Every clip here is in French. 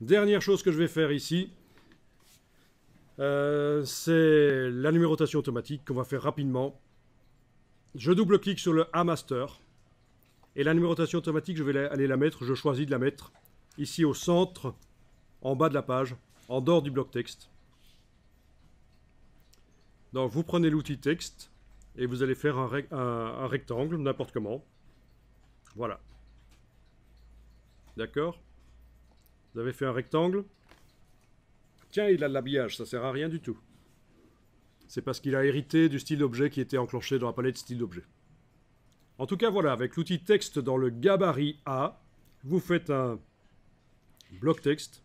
Dernière chose que je vais faire ici, c'est la numérotation automatique qu'on va faire rapidement. Je double-clique sur le A Master. Et la numérotation automatique, je vais aller la mettre, je choisis de la mettre ici au centre, en bas de la page, en dehors du bloc texte. Donc vous prenez l'outil texte et vous allez faire un rectangle, n'importe comment. Voilà. D'accord? Vous avez fait un rectangle. Tiens, il a de l'habillage, ça sert à rien du tout. C'est parce qu'il a hérité du style d'objet qui était enclenché dans la palette style d'objet. En tout cas, voilà, avec l'outil texte dans le gabarit A, vous faites un bloc texte.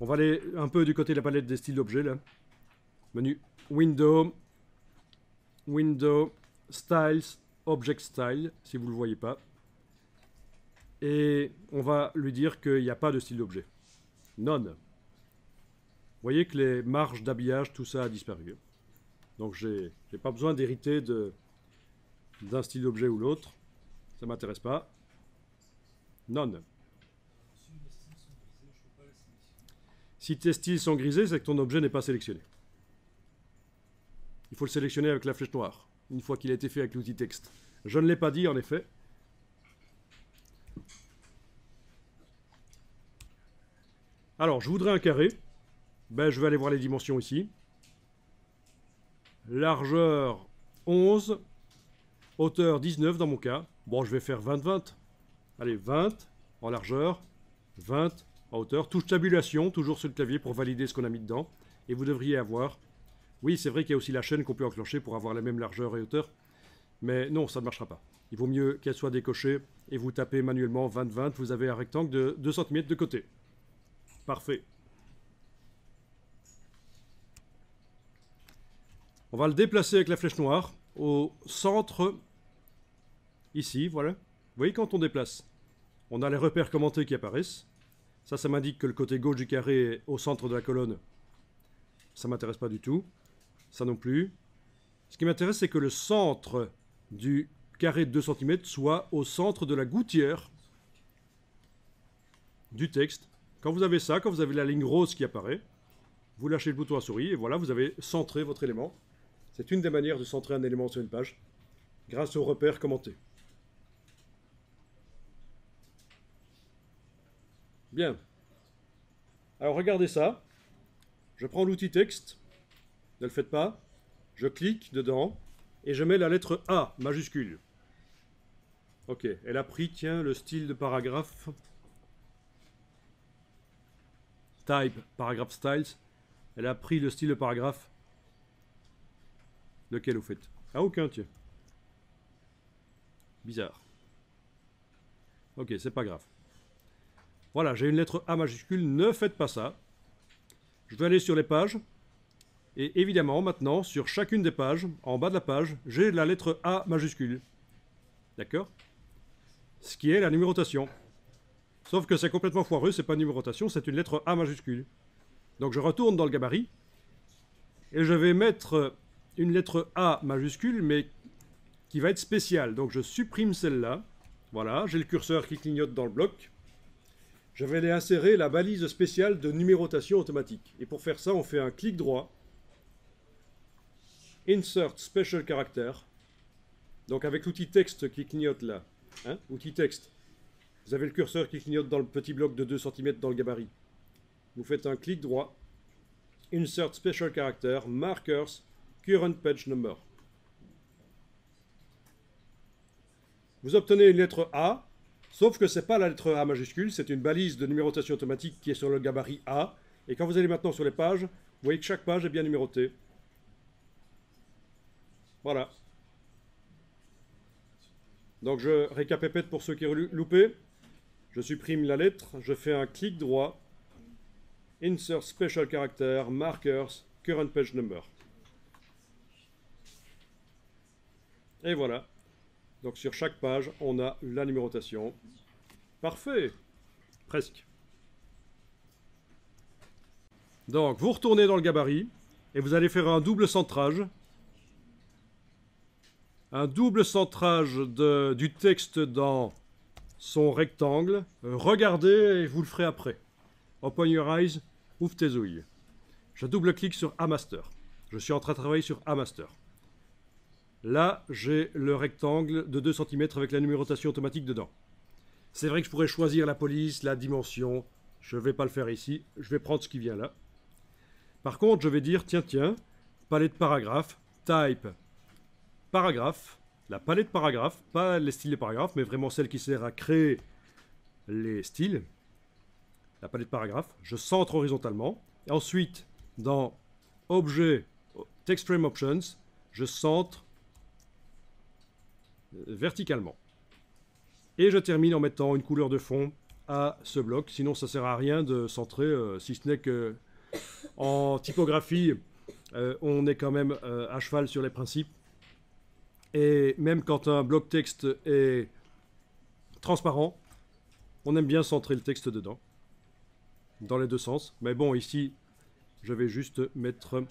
On va aller un peu du côté de la palette des styles d'objets, là. Menu Window, Window, Styles, Object Style, si vous ne le voyez pas. Et on va lui dire qu'il n'y a pas de style d'objet. None. Vous voyez que les marges d'habillage, tout ça a disparu. Donc j'ai pas besoin d'hériter d'un style d'objet ou l'autre. Ça ne m'intéresse pas. None. Si tes styles sont grisés, c'est que ton objet n'est pas sélectionné. Il faut le sélectionner avec la flèche noire, une fois qu'il a été fait avec l'outil texte. Je ne l'ai pas dit, en effet. Alors, je voudrais un carré. Ben, je vais aller voir les dimensions ici. Largeur 11, hauteur 19 dans mon cas. Bon, je vais faire 20-20. Allez, 20 en largeur, 20 en hauteur. Touche tabulation, toujours sur le clavier pour valider ce qu'on a mis dedans. Et vous devriez avoir... Oui, c'est vrai qu'il y a aussi la chaîne qu'on peut enclencher pour avoir la même largeur et hauteur. Mais non, ça ne marchera pas. Il vaut mieux qu'elle soit décochée et vous tapez manuellement 20-20. Vous avez un rectangle de 2 cm de côté. Parfait. On va le déplacer avec la flèche noire au centre, ici, voilà. Vous voyez, quand on déplace, on a les repères commentés qui apparaissent. Ça m'indique que le côté gauche du carré est au centre de la colonne. Ça ne m'intéresse pas du tout. Ça non plus. Ce qui m'intéresse, c'est que le centre du carré de 2 cm soit au centre de la gouttière du texte. Quand vous avez ça, quand vous avez la ligne rose qui apparaît, vous lâchez le bouton à souris et voilà, vous avez centré votre élément. C'est une des manières de centrer un élément sur une page, grâce aux repères commentés. Bien. Alors regardez ça. Je prends l'outil texte. Ne le faites pas. Je clique dedans et je mets la lettre A majuscule. Ok, elle a pris, tiens, le style de paragraphe. Type, paragraph styles. Elle a pris le style de paragraphe. Lequel vous faites? Ah, aucun, tiens. Bizarre. Ok, c'est pas grave. Voilà, j'ai une lettre A majuscule. Ne faites pas ça. Je vais aller sur les pages. Et évidemment, maintenant, sur chacune des pages, en bas de la page, j'ai la lettre A majuscule. D'accord? Ce qui est la numérotation. Sauf que c'est complètement foireux, c'est pas une numérotation, c'est une lettre A majuscule. Donc je retourne dans le gabarit. Et je vais mettre une lettre A majuscule, mais qui va être spéciale. Donc je supprime celle-là. Voilà, j'ai le curseur qui clignote dans le bloc. Je vais aller insérer la balise spéciale de numérotation automatique. Et pour faire ça, on fait un clic droit. Insert Special Character. Donc avec l'outil texte qui clignote là. Hein, outil texte. Vous avez le curseur qui clignote dans le petit bloc de 2 cm dans le gabarit. Vous faites un clic droit. Insert Special Character. Markers. Current Page Number. Vous obtenez une lettre A. Sauf que ce n'est pas la lettre A majuscule. C'est une balise de numérotation automatique qui est sur le gabarit A. Et quand vous allez maintenant sur les pages, vous voyez que chaque page est bien numérotée. Voilà. Donc je récapépète pour ceux qui ont loupé. Je supprime la lettre, je fais un clic droit. Insert Special Character, Markers, Current Page Number. Et voilà. Donc sur chaque page, on a la numérotation. Parfait. Presque. Donc vous retournez dans le gabarit et vous allez faire un double centrage. Un double centrage du texte dans son rectangle. Regardez et vous le ferez après. Open your eyes, ouvre tes ouilles. Je double-clique sur A-Master. Je suis en train de travailler sur A-Master. Là, j'ai le rectangle de 2 cm avec la numérotation automatique dedans. C'est vrai que je pourrais choisir la police, la dimension. Je ne vais pas le faire ici. Je vais prendre ce qui vient là. Par contre, je vais dire, tiens, palette paragraphe, type, paragraphe. La palette paragraphe, pas les styles de paragraphe, mais vraiment celle qui sert à créer les styles. La palette paragraphe. Je centre horizontalement. Et ensuite, dans Objet, Text Frame Options, je centre verticalement. Et je termine en mettant une couleur de fond à ce bloc. Sinon, ça ne sert à rien de centrer, si ce n'est que en typographie, on est quand même à cheval sur les principes. Et même quand un bloc texte est transparent, on aime bien centrer le texte dedans, dans les deux sens. Mais bon, ici, je vais juste mettre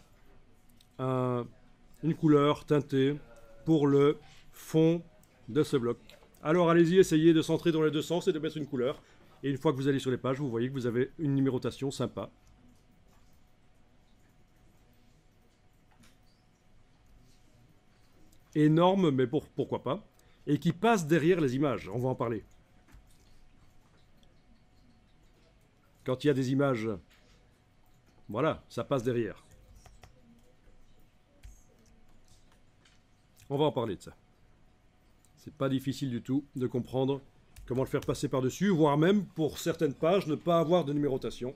une couleur teintée pour le fond de ce bloc. Alors allez-y, essayez de centrer dans les deux sens et de mettre une couleur. Et une fois que vous allez sur les pages, vous voyez que vous avez une numérotation sympa. Énorme, mais pourquoi pas. Et qui passe derrière les images. On va en parler. Quand il y a des images, voilà, ça passe derrière. On va en parler de ça. C'est pas difficile du tout de comprendre comment le faire passer par-dessus, voire même, pour certaines pages, ne pas avoir de numérotation.